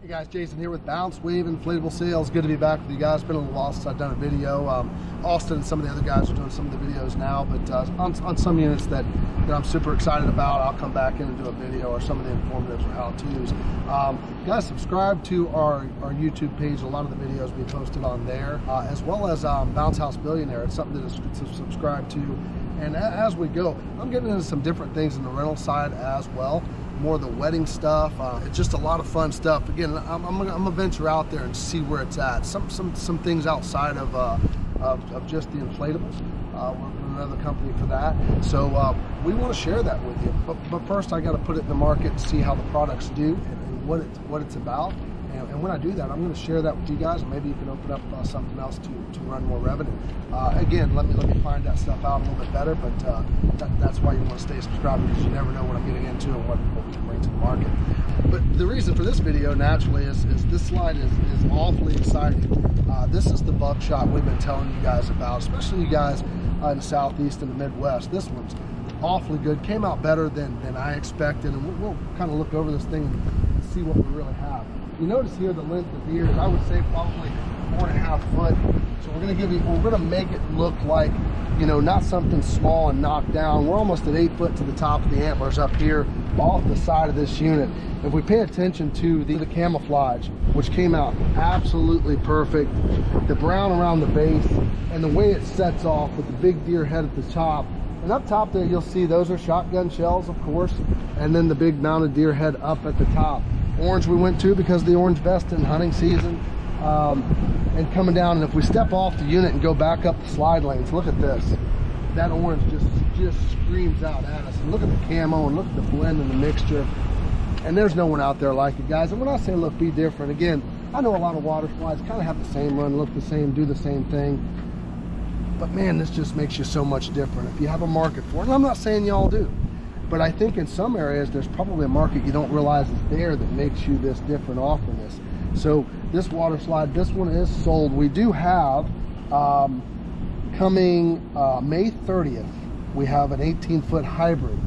Hey guys, Jason here with BounceWave Inflatable Sales. Good to be back with you guys. It's been a little while since I've done a video. Austin and some of the other guys are doing some of the videos now, but on some units that I'm super excited about, I'll come back in and do a video or some of the informatives or how-tos. Guys, subscribe to our YouTube page. A lot of the videos we posted on there, as well as Bounce House Billionaire. It's something to subscribe to. And as we go, I'm getting into some different things in the rental side as well. More of the wedding stuff. It's just a lot of fun stuff. Again, I'm gonna venture out there and see where it's at. Some things outside of just the inflatables. We're with another company for that. So we want to share that with you. But first, I got to put it in the market and see how the products do and what it's about. And when I do that, I'm going to share that with you guys, and maybe you can open up something else to run more revenue. Again, let me find that stuff out a little bit better, but that's why you want to stay subscribed, because you never know what I'm getting into and what we can bring to the market. But the reason for this video, naturally, is this slide is awfully exciting. This is the buckshot we've been telling you guys about, especially you guys in the Southeast and the Midwest. This one's awfully good. Came out better than I expected, and we'll kind of look over this thing and see what we really have. You notice here the length of the ears, I would say probably 4.5 foot. So we're gonna make it look like, you know, not something small and knocked down. We're almost at 8 foot to the top of the antlers up here off the side of this unit. If we pay attention to the camouflage, which came out absolutely perfect, the brown around the base, and the way it sets off with the big deer head at the top. And up top there, you'll see those are shotgun shells, of course, and then the big mounted deer head up at the top. Orange we went to because of the orange vest in hunting season. And coming down, and if we step off the unit and go back up the slide lanes, look at this. That orange just screams out at us. And look at the camo, and look at the blend and the mixture. And there's no one out there like it, guys. And when I say look, be different, again, I know a lot of water slides kind of have the same run, look the same, do the same thing. But man, this just makes you so much different. If you have a market for it, and I'm not saying y'all do, but I think in some areas there's probably a market you don't realize is there that makes you this different offering this. So this water slide, this one is sold. We do have coming May 30th, we have an 18-foot hybrid.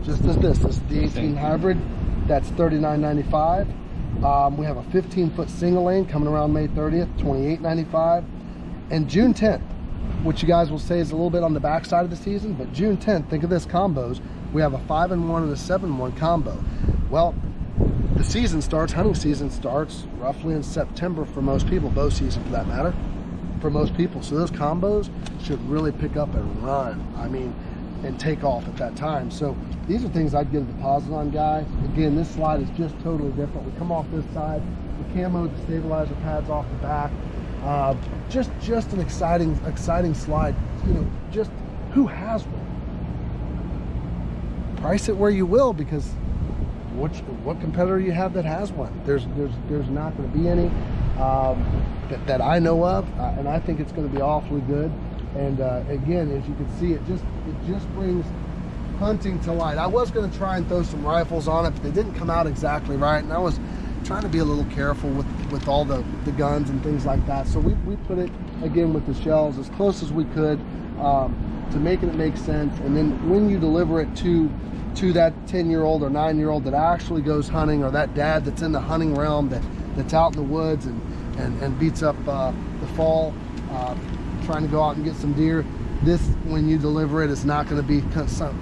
Just as this is the 18 hybrid. That's $39.95. We have a 15-foot single lane coming around May 30th, $28.95. And June 10th, which you guys will say is a little bit on the back side of the season, but June 10th, think of this combos. We have a 5-in-1 and a 7-in-1 combo. Well, the season starts, hunting season starts roughly in September for most people, bow season for that matter, for most people. So those combos should really pick up and run, I mean, and take off at that time. So these are things I'd get a deposit on, guys. Again, this slide is just totally different. We come off this side, the camo, the stabilizer pads off the back. Just an exciting slide. You know, just who has one? Price it where you will, because what competitor you have that has one? There's not going to be any that I know of, and I think it's going to be awfully good. And again, as you can see, it just brings hunting to light. I was going to try and throw some rifles on it, but they didn't come out exactly right, and I was trying to be a little careful with all the guns and things like that. So we put it again with the shells as close as we could to making it make sense. And then when you deliver it to that 10-year-old or 9-year-old that actually goes hunting, or that dad that's in the hunting realm that's out in the woods and beats up the fall trying to go out and get some deer, this, when you deliver it, is not going to be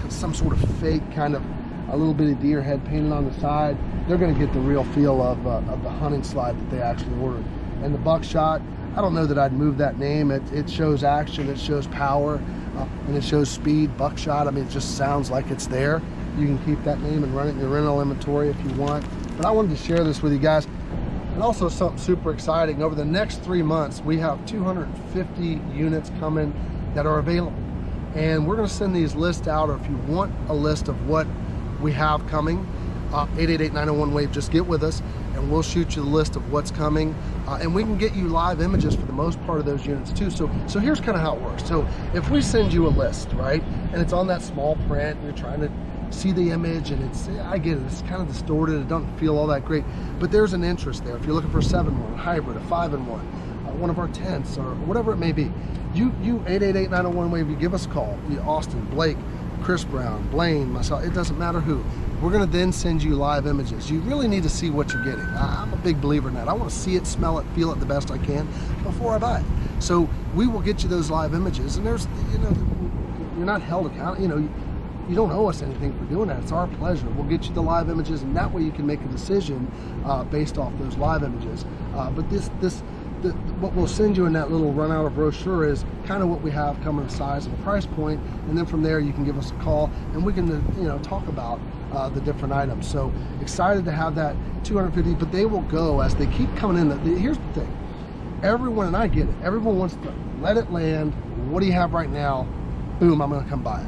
some sort of fake kind of a little bitty deer head painted on the side. They're going to get the real feel of the hunting slide that they actually ordered. And the buckshot, I don't know that I'd move that name. It shows action, it shows power, and it shows speed. Buckshot, I mean, it just sounds like it's there. You can keep that name and run it in your rental inventory if you want. But I wanted to share this with you guys. And also something super exciting, over the next 3 months, we have 250 units coming that are available. And we're going to send these lists out, or if you want a list of what we have coming, 888-901-WAVE, just get with us and we'll shoot you the list of what's coming, and we can get you live images for the most part of those units too. So here's kind of how it works. So if we send you a list, right, and it's on that small print, and you're trying to see the image, and I get it, it's kind of distorted, it doesn't feel all that great, but there's an interest there. If you're looking for a 7-in-1, a hybrid, a 5-in-1, one of our tents, or whatever it may be, you 888-901-WAVE, you give us a call. Austin, Blake, Chris Brown, Blaine, myself, it doesn't matter who. We're gonna then send you live images. You really need to see what you're getting. I'm a big believer in that. I wanna see it, smell it, feel it the best I can before I buy it. So we will get you those live images, and there's, you know, you're not held accountable, you know, you don't owe us anything for doing that. It's our pleasure. We'll get you the live images, and that way you can make a decision based off those live images. But what we'll send you in that little run out of brochure is kind of what we have coming, the size and the price point, and then from there you can give us a call and we can, you know, talk about the different items. So excited to have that 250, but they will go as they keep coming in. Here's the thing, everyone, and I get it, everyone wants to let it land. What do you have right now? Boom, I'm gonna come buy it.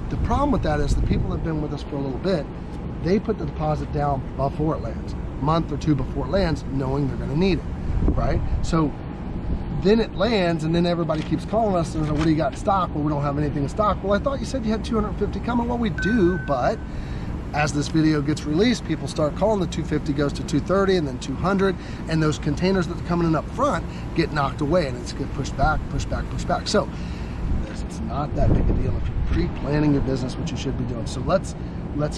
The problem with that is the people that have been with us for a little bit, they put the deposit down before it lands, a month or two before it lands, knowing they're gonna need it, right? So then it lands, and then everybody keeps calling us and like, what do you got in stock? Well, we don't have anything in stock. Well, I thought you said you had 250 coming. Well, we do, but as this video gets released, people start calling, the 250 goes to 230 and then 200, and those containers that are coming in up front get knocked away, and it's get pushed back, pushed back, pushed back. So it's not that big a deal if you're pre-planning your business, which you should be doing. So let's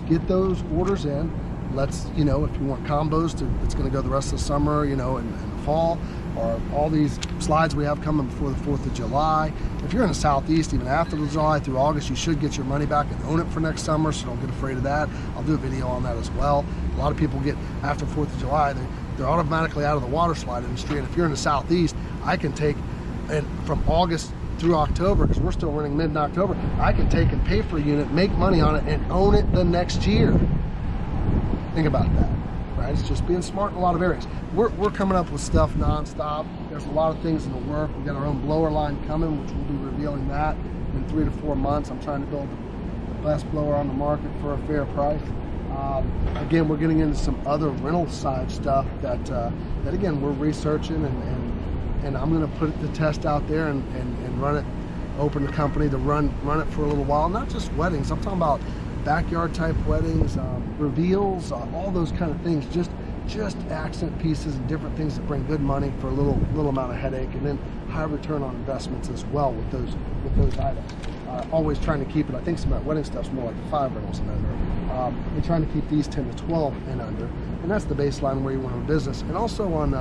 get those orders in. Let's, you know, if you want combos it's going to go the rest of the summer, you know, and the fall, or all these slides we have coming before the 4th of July. If you're in the Southeast, even after the July through August, you should get your money back and own it for next summer, so don't get afraid of that. I'll do a video on that as well. A lot of people get, after 4th of July, they're automatically out of the water slide industry, and if you're in the Southeast, I can take, and from August through October, because we're still running mid-October, I can take and pay for a unit, make money on it, and own it the next year. Think about that, right? It's just being smart in a lot of areas. We're coming up with stuff nonstop. There's a lot of things in the work. We've got our own blower line coming, which we'll be revealing that in 3 to 4 months. I'm trying to build the best blower on the market for a fair price. Again, we're getting into some other rental side stuff that again, we're researching, and I'm going to put it to test out there and run it, open the company to run it for a little while. Not just weddings, I'm talking about backyard type weddings, reveals, all those kind of things, just accent pieces and different things that bring good money for a little amount of headache, and then high return on investments as well with those items. Always trying to keep it, I think some of that wedding stuff's more like 5 rentals and under. We're trying to keep these 10 to 12 and under, and that's the baseline where you want to business. And also on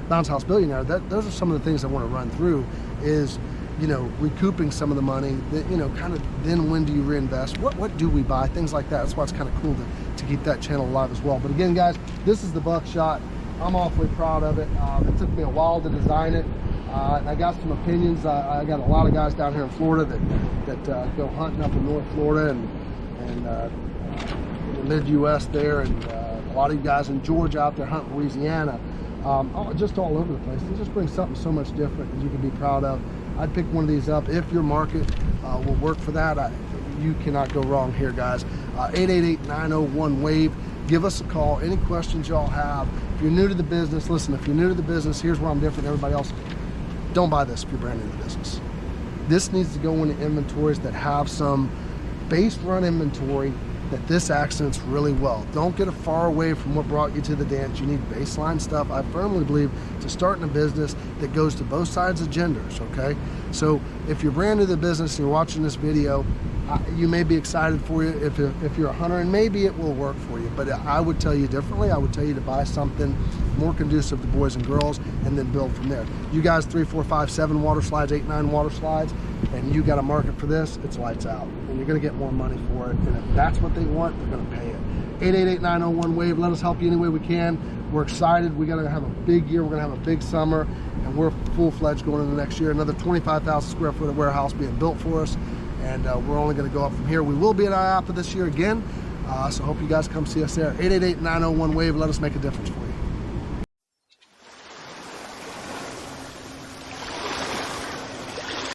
Bounce House Billionaire, those are some of the things I want to run through is, you know, recouping some of the money, that, you know, kind of then when do you reinvest? What do we buy? Things like that. That's why it's kind of cool to keep that channel alive as well. But again, guys, this is the buckshot. I'm awfully proud of it. It took me a while to design it. I got some opinions. I got a lot of guys down here in Florida that go hunting up in North Florida and the mid-US there, and a lot of you guys in Georgia out there hunting Louisiana, just all over the place. It just brings something so much different that you can be proud of. I'd pick one of these up if your market will work for that. You cannot go wrong here, guys. 888-901-WAVE. Give us a call. Any questions y'all have. If you're new to the business, listen, if you're new to the business, here's where I'm different than everybody else. Don't buy this if you're brand new to the business. This needs to go into inventories that have some base run inventory that this accents really well. Don't get far away from what brought you to the dance. You need baseline stuff. I firmly believe to start in a business that goes to both sides of genders, okay? So if you're brand new to the business and you're watching this video, you may be excited for you if you're a hunter, and maybe it will work for you, but I would tell you differently. I would tell you to buy something more conducive to boys and girls and then build from there. You guys 3, 4, 5, 7 water slides, 8, 9 water slides, and you got a market for this, it's lights out, and you're gonna get more money for it. And if that's what they want, they're gonna pay it. 888-901-WAVE. Let us help you any way we can. We're excited. We're gonna have a big year. We're gonna have a big summer, and we're full-fledged going into next year. Another 25,000 square foot of warehouse being built for us, and we're only gonna go up from here. We will be at IAPA this year again, so hope you guys come see us there. 888-901-WAVE. Let us make a difference for you.